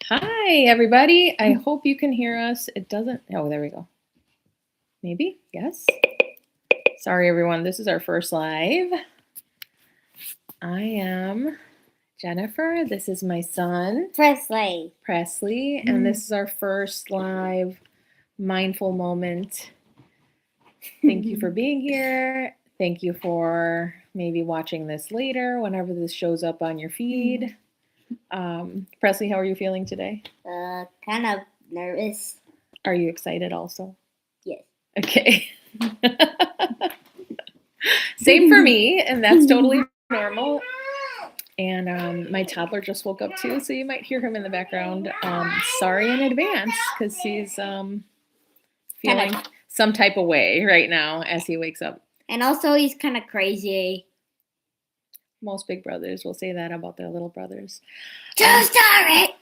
Hi, everybody. I hope you can hear us. It doesn't. Oh, there we go. Maybe. Yes. Sorry, everyone. This is our first live. I am Jennifer. This is my son, Presley. And this is our first live mindful moment. Thank you for being here. Thank you for maybe watching this later whenever this shows up on your feed. Presley, how are you feeling today? Kind of nervous. Are you excited also? Yes. Okay. Same for me, and that's totally normal. And my toddler just woke up too, so you might hear him in the background. Sorry in advance, because he's feeling some type of way right now as he wakes up. And also, he's kind of crazy. Most big brothers will say that about their little brothers. Just start it.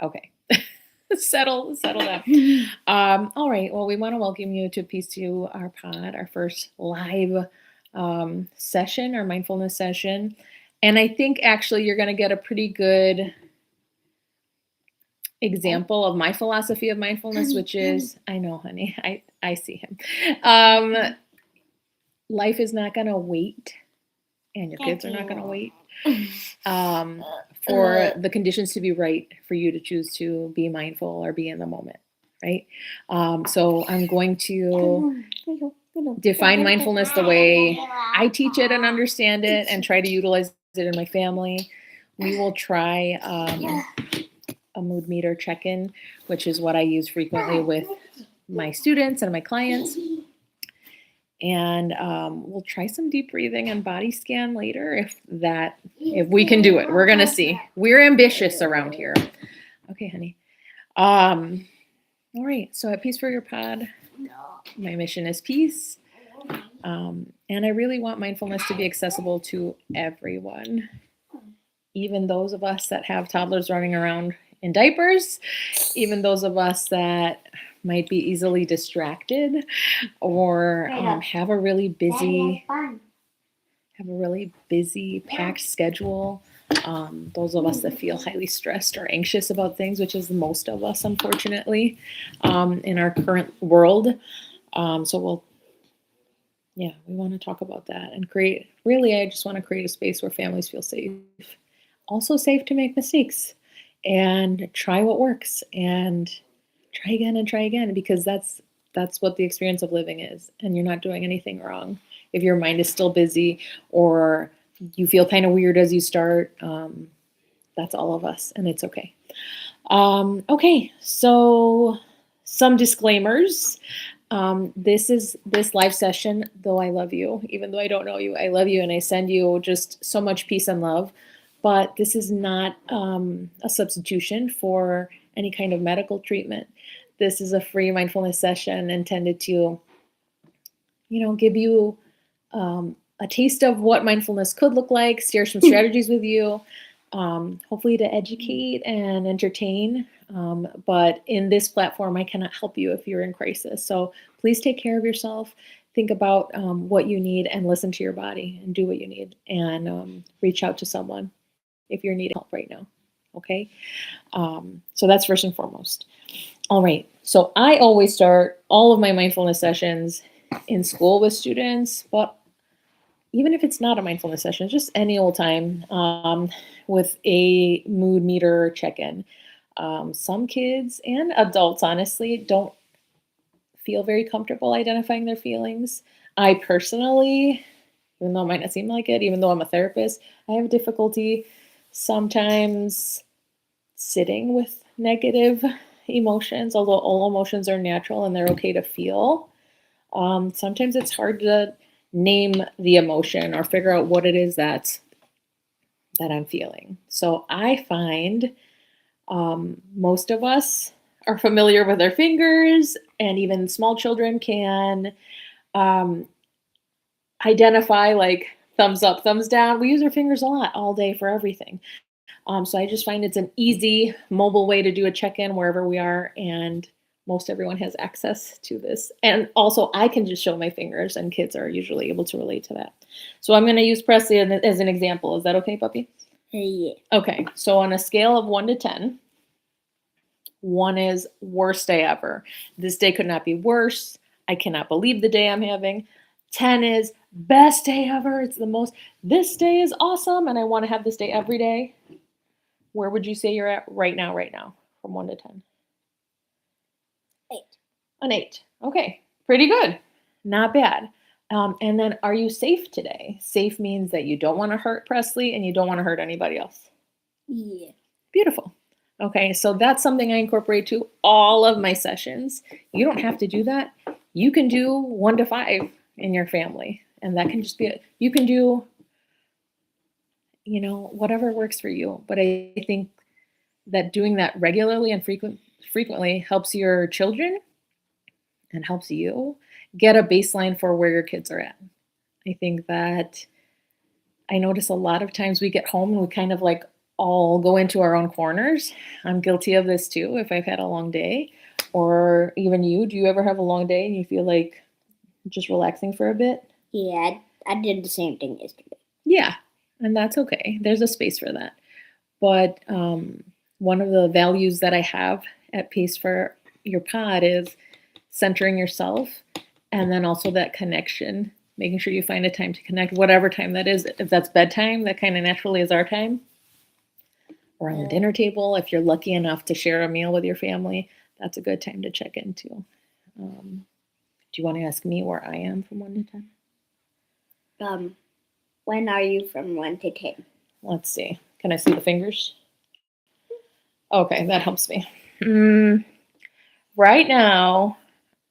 Okay. Settle down. All right. Well, we want to welcome you to Peace to our pod, our first live session, our mindfulness session. And I think actually you're going to get a pretty good example of my philosophy of mindfulness, which is, I know, honey, I see him. Life is not going to wait, and your kids are not going to wait for the conditions to be right for you to choose to be mindful or be in the moment, right? So I'm going to define mindfulness the way I teach it and understand it and try to utilize it in my family. We will try a mood meter check-in, which is what I use frequently with my students and my clients. And we'll try some deep breathing and body scan later if we can do it. We're gonna see. We're ambitious around here. Okay, honey. All right. So at Peace for Your Pod, my mission is peace. And I really want mindfulness to be accessible to everyone, even those of us that have toddlers running around in diapers, even those of us that might be easily distracted or have a really busy packed schedule. Those of us that feel highly stressed or anxious about things, which is most of us, unfortunately, in our current world. So we want to talk about that and I just want to create a space where families feel safe. Also safe to make mistakes and try what works and try again, because that's what the experience of living is, and you're not doing anything wrong. If your mind is still busy or you feel kind of weird as you start, that's all of us, and it's okay. Okay, so some disclaimers. This live session, though I love you, even though I don't know you, I love you, and I send you just so much peace and love. But this is not a substitution for any kind of medical treatment. This is a free mindfulness session intended to, give you a taste of what mindfulness could look like, share some strategies with you, hopefully to educate and entertain. But in this platform, I cannot help you if you're in crisis. So please take care of yourself. Think about what you need and listen to your body and do what you need, and reach out to someone if you're needing help right now. Okay? So that's first and foremost. All right. So I always start all of my mindfulness sessions in school with students, but even if it's not a mindfulness session, just any old time, with a mood meter check-in. Some kids and adults, honestly, don't feel very comfortable identifying their feelings. I personally, even though it might not seem like it, even though I'm a therapist, I have difficulty sometimes sitting with negative emotions, although all emotions are natural and they're okay to feel. Sometimes it's hard to name the emotion or figure out what it is that I'm feeling. So I find most of us are familiar with our fingers, and even small children can identify like thumbs up, thumbs down. We use our fingers a lot all day for everything. So I just find it's an easy mobile way to do a check-in wherever we are, and most everyone has access to this. And also I can just show my fingers, and kids are usually able to relate to that. So I'm going to use Presley as an example. Is that okay, puppy? Yeah. Okay, so on a scale of 1 to 10, 1 is worst day ever. This day could not be worse. I cannot believe the day I'm having. 10 is best day ever. It's the most, this day is awesome and I want to have this day every day. Where would you say you're at right now, from 1 to 10? 8. An 8. Okay, pretty good. Not bad. And then are you safe today? Safe means that you don't want to hurt Presley and you don't want to hurt anybody else. Yeah. Beautiful. Okay, so that's something I incorporate to all of my sessions. You don't have to do that. You can do 1 to 5 in your family. And that can just be, you can do, whatever works for you. But I think that doing that regularly and frequently helps your children and helps you get a baseline for where your kids are at. I think that I notice a lot of times we get home and we kind of like all go into our own corners. I'm guilty of this too if I've had a long day, or even you. Do you ever have a long day and you feel like just relaxing for a bit? Yeah, I did the same thing yesterday. Yeah, and that's okay. There's a space for that. But one of the values that I have at Pace for Your Pod is centering yourself, and then also that connection, making sure you find a time to connect, whatever time that is. If that's bedtime, that kind of naturally is our time. Around the dinner table, if you're lucky enough to share a meal with your family, that's a good time to check in too. Do you want to ask me where I am from 1 to 10? When are you from 1 to 10? Let's see. Can I see the fingers? Okay, that helps me. Right now,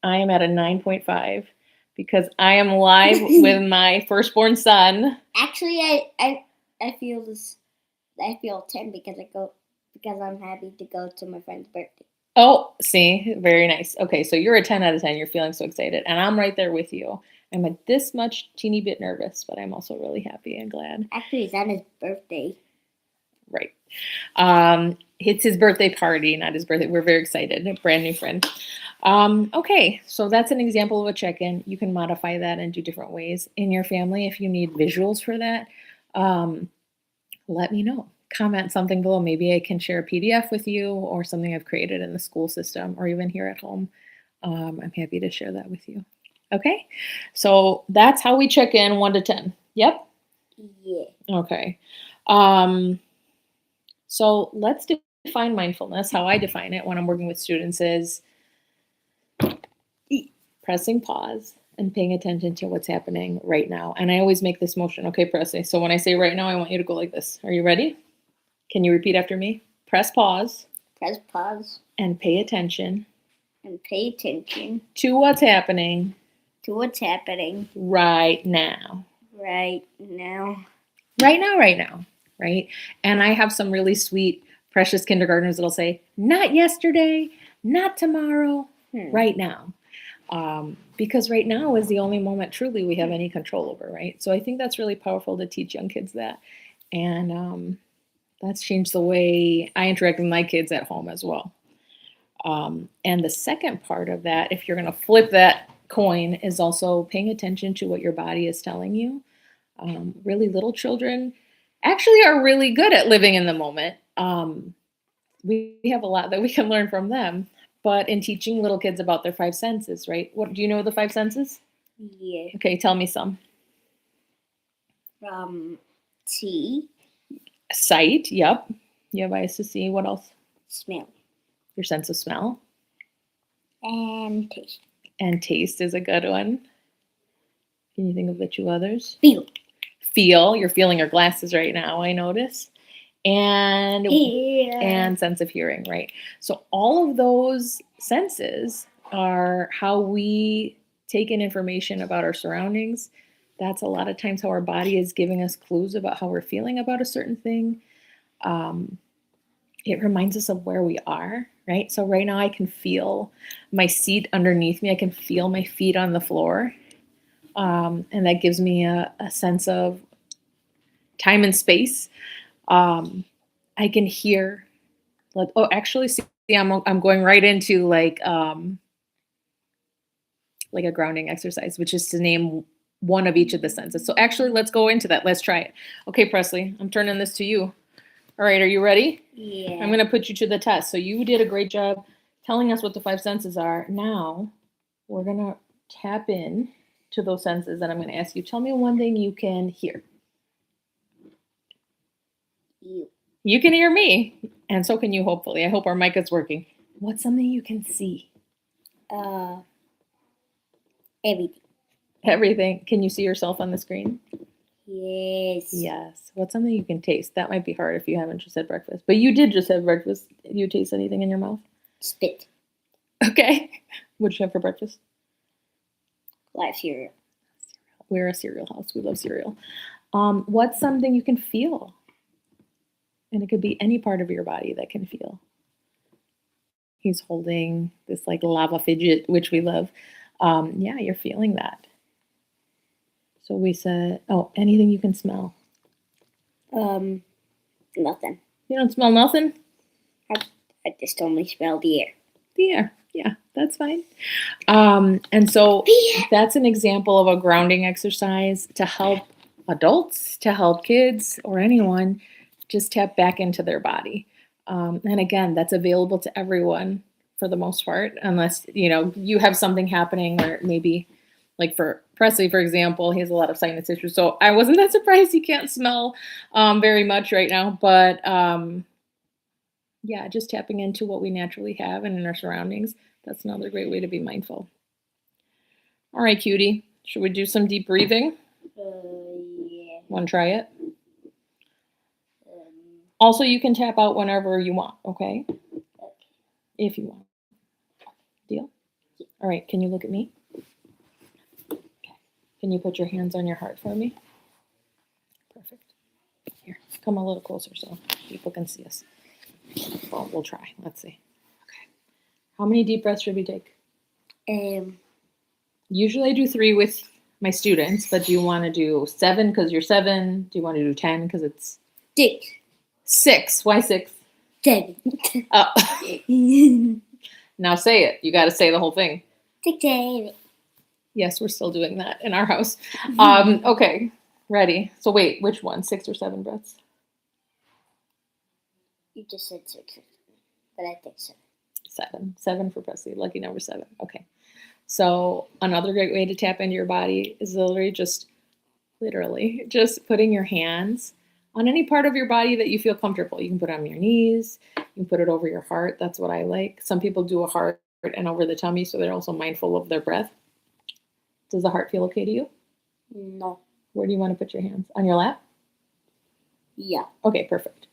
I am at a 9.5 because I am live with my firstborn son. Actually, I feel this. I feel 10 because I'm happy to go to my friend's birthday. Oh, see, very nice. Okay, so you're a 10 out of 10. You're feeling so excited, and I'm right there with you. I'm a this much teeny bit nervous, but I'm also really happy and glad. Actually, it's on his birthday. Right. It's his birthday party, not his birthday. We're very excited. A brand new friend. Okay, so that's an example of a check-in. You can modify that and do different ways in your family. If you need visuals for that, let me know. Comment something below. Maybe I can share a PDF with you or something I've created in the school system or even here at home. I'm happy to share that with you. Okay, so that's how we check in 1 to 10. Yep. Yeah. Okay. So let's define mindfulness. How I define it when I'm working with students is pressing pause and paying attention to what's happening right now. And I always make this motion. Okay, Presley. So when I say right now, I want you to go like this. Are you ready? Can you repeat after me? Press pause. Press pause. And pay attention. And pay attention. To what's happening. To what's happening. Right now. Right now. Right now, right now. Right? And I have some really sweet, precious kindergartners that'll say, not yesterday, not tomorrow, right now. Because right now is the only moment truly we have any control over, right? So I think that's really powerful to teach young kids that. And that's changed the way I interact with my kids at home as well. And the second part of that, if you're going to flip that coin, is also paying attention to what your body is telling you. Really little children actually are really good at living in the moment. We have a lot that we can learn from them. But in teaching little kids about their 5 senses, right? What do you know the 5 senses? Yeah. Okay, tell me some. See. Sight, yep. You have eyes to see. What else? Smell. Your sense of smell. And taste. And taste is a good one. Can you think of the 2 others? Feel. Feel. You're feeling your glasses right now, I notice. And sense of hearing, right? So all of those senses are how we take in information about our surroundings. That's a lot of times how our body is giving us clues about how we're feeling about a certain thing. It reminds us of where we are, right? So right now I can feel my seat underneath me. I can feel my feet on the floor. And that gives me a sense of time and space. I can hear, like, oh, actually, see, I'm going right into like a grounding exercise, which is to name one of each of the senses. So actually, let's go into that. Let's try it. Okay, Presley, I'm turning this to you. All right, are you ready? Yeah. I'm going to put you to the test. So you did a great job telling us what the 5 senses are. Now we're going to tap in to those senses, and I'm going to ask you, tell me one thing you can hear. You. You can hear me, and so can you, hopefully. I hope our mic is working. What's something you can see? Everything. Everything. Can you see yourself on the screen? Yes. Yes. What's something you can taste? That might be hard if you haven't just had breakfast. But you did just have breakfast. Did you taste anything in your mouth? Spit. Okay. What'd you have for breakfast? Like cereal. We're a cereal house. We love cereal. What's something you can feel? And it could be any part of your body that can feel. He's holding this like lava fidget, which we love. Yeah, you're feeling that. So we said, oh, anything you can smell. Nothing. You don't smell nothing? I just only smell the air. The air. Yeah, that's fine. And so that's an example of a grounding exercise to help adults, to help kids or anyone just tap back into their body. And again, that's available to everyone for the most part, unless, you have something happening where maybe like for Presley, for example, he has a lot of sinus issues. So I wasn't that surprised he can't smell very much right now, but yeah, just tapping into what we naturally have and in our surroundings. That's another great way to be mindful. All right, cutie. Should we do some deep breathing? Yeah. Want to try it? Also, you can tap out whenever you want, okay? If you want. Deal? All right, can you look at me? Okay. Can you put your hands on your heart for me? Perfect. Here, come a little closer so people can see us. Well, we'll try. Let's see. Okay. How many deep breaths should we take? Usually I do 3 with my students, but do you want to do 7 because you're 7? Do you want to do 10 because it's 6. 6? Why 6? 7. Oh. Now say it. You got to say the whole thing. 6, 7. Yes, we're still doing that in our house. Okay, ready. So wait, which one? 6 or 7 breaths? You just said 6, but I think 7. 7. 7 for Presley. Lucky number 7. Okay. So another great way to tap into your body is literally just putting your hands on any part of your body that you feel comfortable. You can put it on your knees. You can put it over your heart. That's what I like. Some people do a heart and over the tummy, so they're also mindful of their breath. Does the heart feel okay to you? No. Where do you want to put your hands? On your lap? Yeah. Okay, perfect.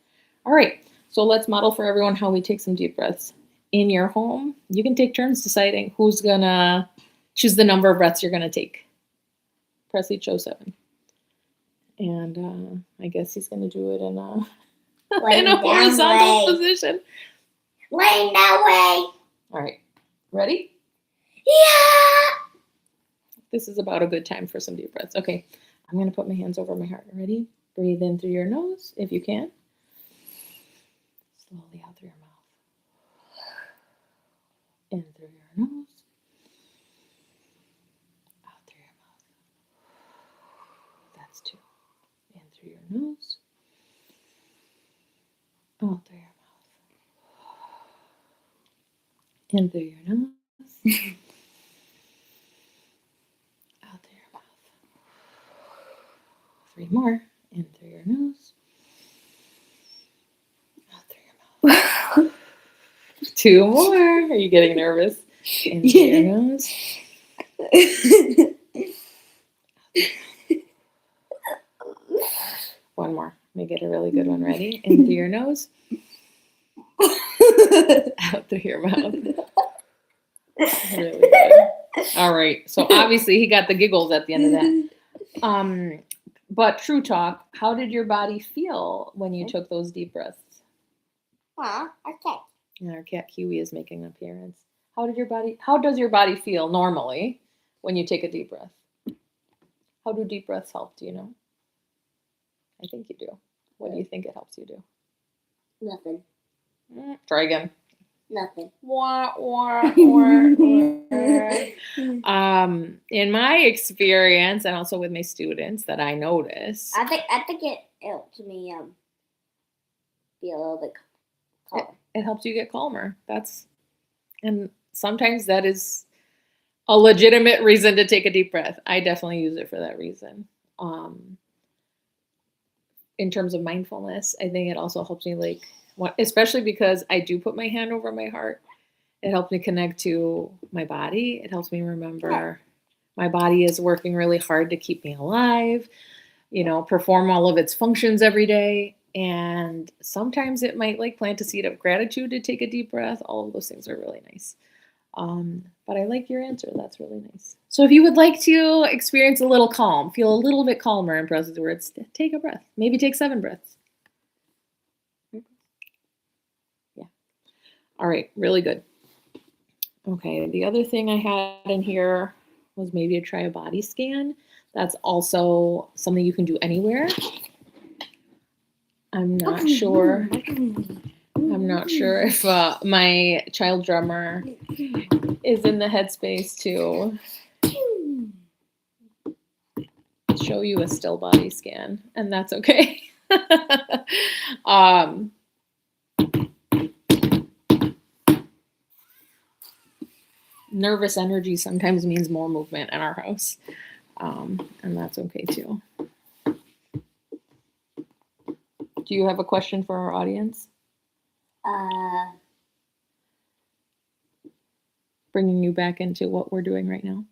All right. So let's model for everyone how we take some deep breaths. In your home, you can take turns deciding who's going to choose the number of breaths you're going to take. Presley chose 7. And I guess he's going to do it in a horizontal position. Laying that way. All right. Ready? Yeah. This is about a good time for some deep breaths. Okay. I'm going to put my hands over my heart. Ready? Breathe in through your nose if you can. Slowly out through your mouth. In through your nose. Out through your mouth. That's 2. In through your nose. Out through your mouth. In through your nose. Out through your mouth. 3 more. In through your nose. Out through your mouth. 2 more. Are you getting nervous? In through your nose. One more. Make it a really good one. Ready? In through your nose. Out through your mouth. Really good. All right. So obviously he got the giggles at the end of that. But true talk, how did your body feel when you took those deep breaths? Okay. And our cat Kiwi is making an appearance. How does your body feel normally when you take a deep breath? How do deep breaths help? Do you know? I think you do. What do you think it helps you do? Nothing. Try again. Nothing. In my experience, and also with my students that I notice, I think it helps me be a little bit calm. It helps you get calmer. And sometimes that is a legitimate reason to take a deep breath. I definitely use it for that reason. In terms of mindfulness, I think it also helps me especially because I do put my hand over my heart. It helps me connect to my body. It helps me remember my body is working really hard to keep me alive, perform all of its functions every day. And sometimes it might plant a seed of gratitude to take a deep breath. All of those things are really nice. But I like your answer. That's really nice. So if you would like to experience a little calm, feel a little bit calmer in presence words, take a breath. Maybe take 7 breaths. Yeah. All right. Really good. Okay. The other thing I had in here was maybe try a body scan. That's also something you can do anywhere. I'm not sure if my child drummer is in the headspace to show you a still body scan, and that's okay. Nervous energy sometimes means more movement in our house, and that's okay too. Do you have a question for our audience? Bringing you back into what we're doing right now.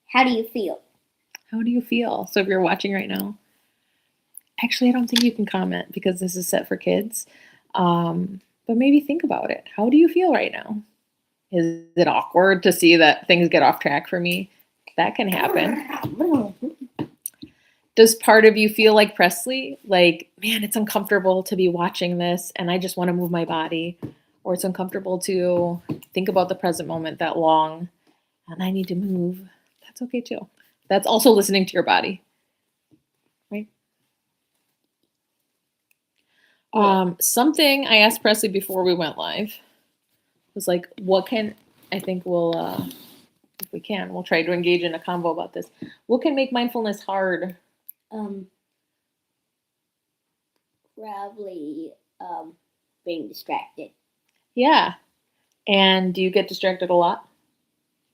How do you feel? How do you feel? So if you're watching right now, actually, I don't think you can comment because this is set for kids. But maybe think about it. How do you feel right now? Is it awkward to see that things get off track for me? That can happen. Does part of you feel like Presley? Like, man, it's uncomfortable to be watching this and I just want to move my body. Or it's uncomfortable to think about the present moment that long and I need to move. That's okay too. That's also listening to your body. Right? Something I asked Presley before we went live was like, I think we'll, if we can, we'll try to engage in a convo about this. What can make mindfulness hard? Probably being distracted. Yeah. And do you get distracted a lot?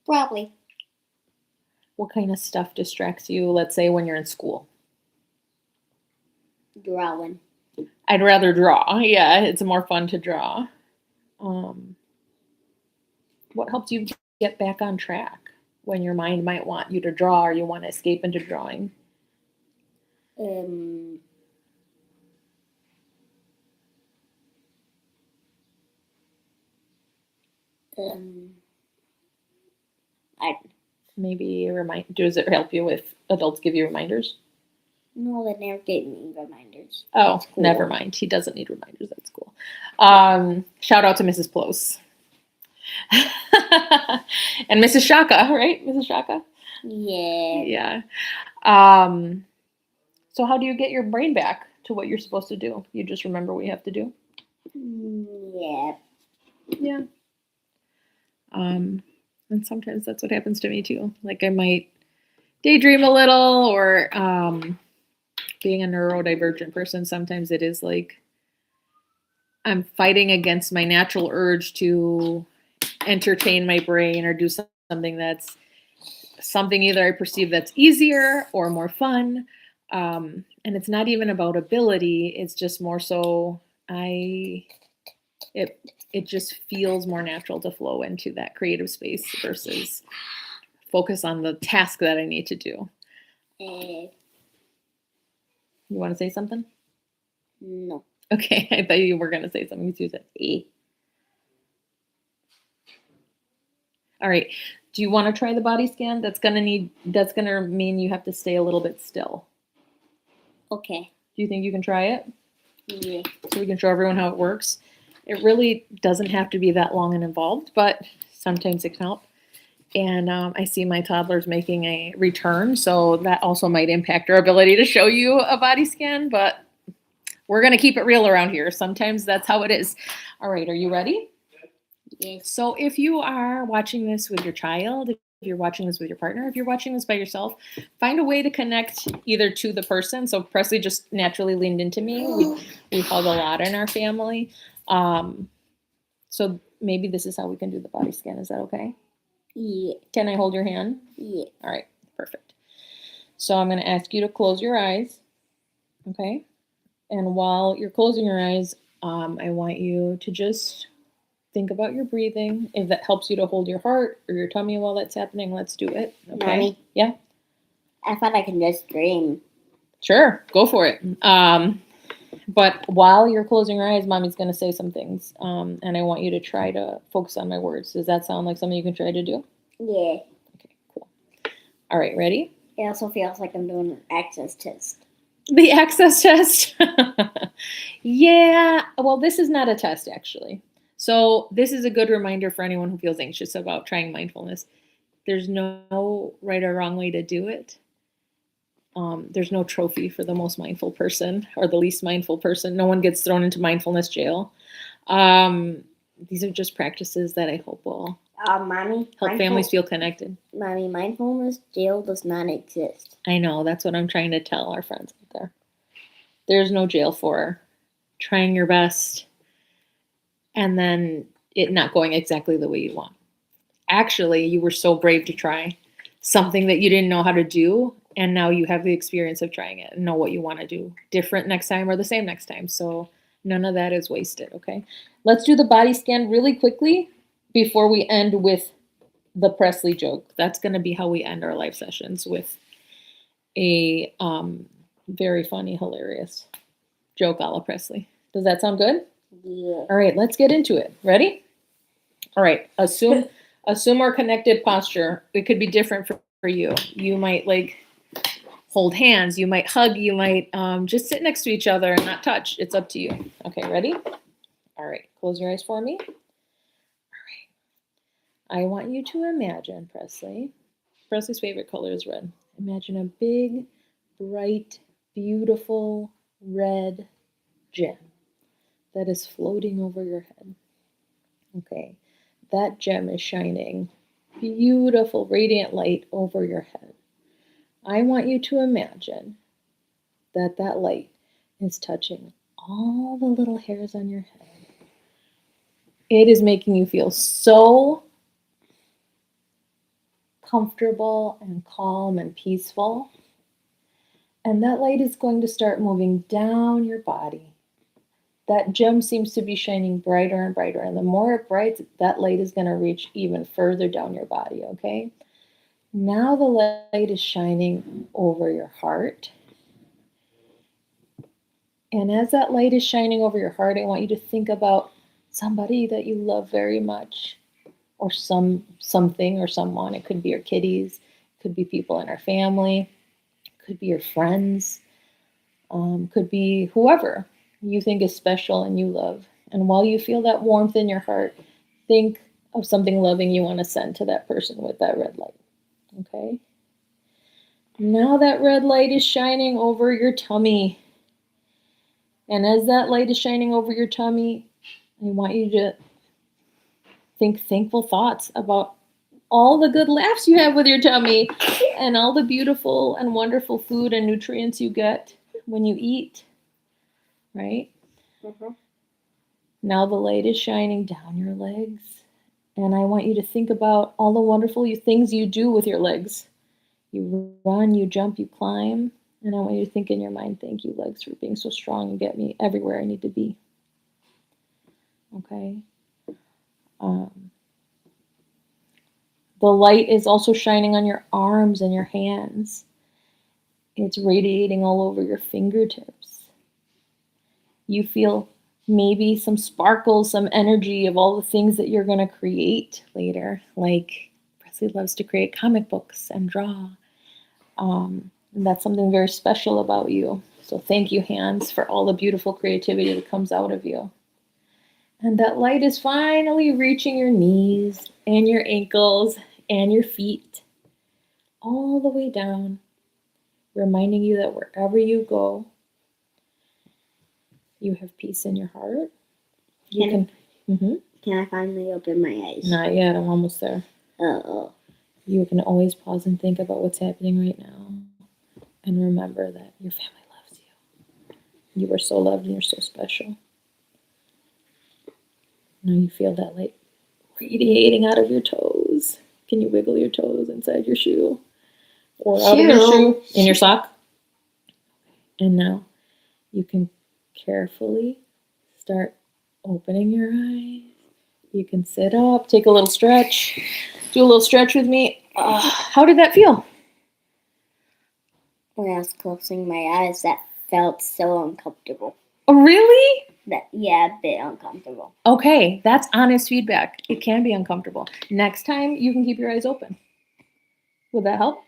Probably. What kind of stuff distracts you, let's say, when you're in school? Drawing. I'd rather draw. Yeah, it's more fun to draw. What helps you get back on track when your mind might want you to draw or you want to escape into drawing? Does it help you with adults give you reminders? No, they never gave me reminders. Oh, cool. Never mind. He doesn't need reminders. That's cool. Shout out to Mrs. Plose. And Mrs. Shaka, right? Mrs. Shaka? Yeah. Yeah. So how do you get your brain back to what you're supposed to do? You just remember what you have to do? Yeah. Yeah. And sometimes that's what happens to me too. Like I might daydream a little or being a neurodivergent person, sometimes it is like I'm fighting against my natural urge to entertain my brain or do something that's something either I perceive that's easier or more fun. And it's not even about ability. It's just more so it just feels more natural to flow into that creative space versus focus on the task that I need to do. You want to say something? No. Okay, I thought you were going to say something. You said A. All right. Do you want to try the body scan? That's going to mean you have to stay a little bit still. Okay. Do you think you can try it? Yeah. So we can show everyone how it works. It really doesn't have to be that long and involved, but sometimes it can help. And I see my toddler's making a return, so that also might impact our ability to show you a body scan, but we're going to keep it real around here. Sometimes that's how it is. All right, are you ready? Yes. So if you are watching this with your child, if you're watching this with your partner, if you're watching this by yourself, find a way to connect either to the person. So Presley just naturally leaned into me. We hug a lot in our family. So maybe this is how we can do the body scan. Is that okay? Yeah. Can I hold your hand? Yeah. All right, perfect. So I'm going to ask you to close your eyes, okay? And while you're closing your eyes, I want you to just think about your breathing. If that helps you to hold your heart or your tummy while that's happening, let's do it. Okay? Mommy? Yeah? I thought I could just dream. Sure, go for it. But while you're closing your eyes, Mommy's going to say some things, and I want you to try to focus on my words. Does that sound like something you can try to do? Yeah. Okay, cool. All right, ready? It also feels like I'm doing an access test. The access test? Yeah, well, this is not a test, actually. So this is a good reminder for anyone who feels anxious about trying mindfulness. There's no right or wrong way to do it. There's no trophy for the most mindful person or the least mindful person. No one gets thrown into mindfulness jail. These are just practices that I hope will Mommy? help families feel connected. Mommy, mindfulness jail does not exist. I know, that's what I'm trying to tell our friends out there. There's no jail for trying your best and then it not going exactly the way you want. Actually, you were so brave to try something that you didn't know how to do, and now you have the experience of trying it and know what you want to do different next time or the same next time. So none of that is wasted, okay? Let's do the body scan really quickly before we end with the Presley joke. That's going to be how we end our live sessions, with a very funny, hilarious joke a la Presley. Does that sound good? Yeah. All right, let's get into it. Ready? All right, assume our connected posture. It could be different for you. You might like hold hands, you might hug, you might just sit next to each other and not touch. It's up to you. Okay, ready? All right, close your eyes for me. All right. I want you to imagine, Presley's favorite color is red. Imagine a big, bright, beautiful red gem that is floating over your head. Okay, that gem is shining beautiful, radiant light over your head. I want you to imagine that that light is touching all the little hairs on your head. It is making you feel so comfortable and calm and peaceful. And that light is going to start moving down your body. That gem seems to be shining brighter and brighter. And the more it brights, that light is going to reach even further down your body, okay? Now the light is shining over your heart. And as that light is shining over your heart, I want you to think about somebody that you love very much, or something or someone. It could be your kitties, it could be people in our family, it could be your friends, could be whoever you think is special and you love. And while you feel that warmth in your heart, think of something loving you want to send to that person with that red light. Okay? Now that red light is shining over your tummy. And as that light is shining over your tummy, I want you to think thankful thoughts about all the good laughs you have with your tummy and all the beautiful and wonderful food and nutrients you get when you eat, right? Mm-hmm. Now the light is shining down your legs, and I want you to think about all the wonderful things you do with your legs. You run, you jump, you climb, and I want you to think in your mind, thank you, legs, for being so strong and get me everywhere I need to be. Okay? The light is also shining on your arms and your hands. It's radiating all over your fingertips. You feel maybe some sparkles, some energy of all the things that you're going to create later. Like Presley loves to create comic books and draw. And that's something very special about you. So thank you, hands, for all the beautiful creativity that comes out of you. And that light is finally reaching your knees and your ankles and your feet all the way down, reminding you that wherever you go, you have peace in your heart. Can I finally open my eyes? Not yet, I'm almost there. Oh. You can always pause and think about what's happening right now. And remember that your family loves you. You are so loved and you're so special. Now you feel that light radiating out of your toes. Can you wiggle your toes inside your shoe? Or out of your shoe? In your sock? And now you can carefully start opening your eyes. You can sit up, take a little stretch. Do a little stretch with me. How did that feel? When I was closing my eyes, that felt so uncomfortable. Oh, really? Yeah, a bit uncomfortable. Okay, that's honest feedback. It can be uncomfortable. Next time, you can keep your eyes open. Would that help?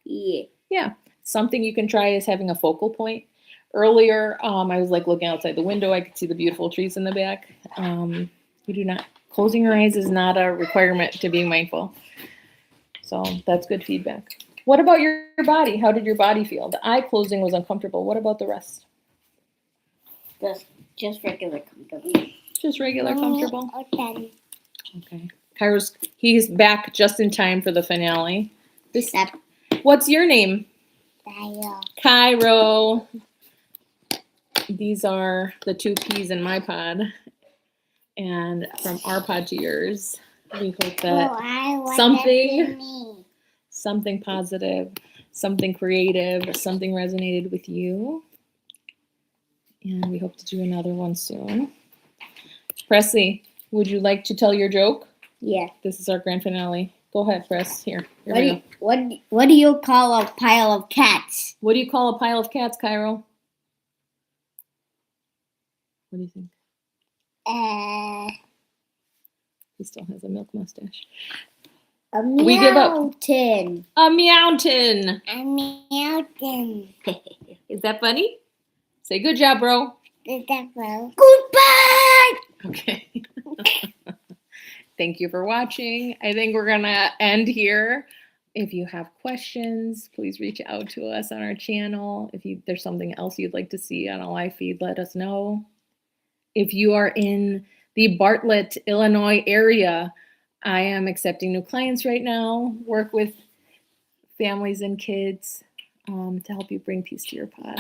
Yeah. Yeah. Something you can try is having a focal point. Earlier, I was like looking outside the window. I could see the beautiful trees in the back. You do not, closing your eyes is not a requirement to being mindful. So that's good feedback. What about your body? How did your body feel? The eye closing was uncomfortable. What about the rest? Just regular comfortable. Just regular comfortable? Okay. Okay. He's back just in time for the finale. What's your name? Cairo. These are the 2 peas in my pod. And from our pod to yours, we hope that something positive, something creative, something resonated with you. And we hope to do another one soon. Presley, would you like to tell your joke? Yeah. This is our grand finale. Go ahead, Press. Here what do you call a pile of cats? What do you call a pile of cats, Cairo? What do you think? He still has a milk mustache. A mountain. We give up. A mountain. A mountain. Is that funny? Say good job, bro. Good job, bro. Goodbye. Okay. Thank you for watching. I think we're going to end here. If you have questions, please reach out to us on our channel. If there's something else you'd like to see on a live feed, let us know. If you are in the Bartlett, Illinois area, I am accepting new clients right now. Work with families and kids to help you bring peace to your pod.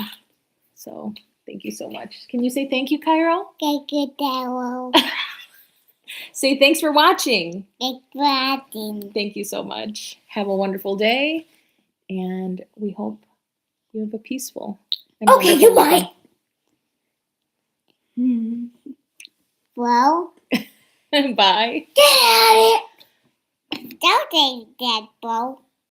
So thank you so much. Can you say thank you, Cairo? Thank you, Daryl. Say thanks for watching. Thanks for watching. Thank you so much. Have a wonderful day, and we hope you have a peaceful and okay, goodbye. Well, bye. get out of it. Don't say that, bro.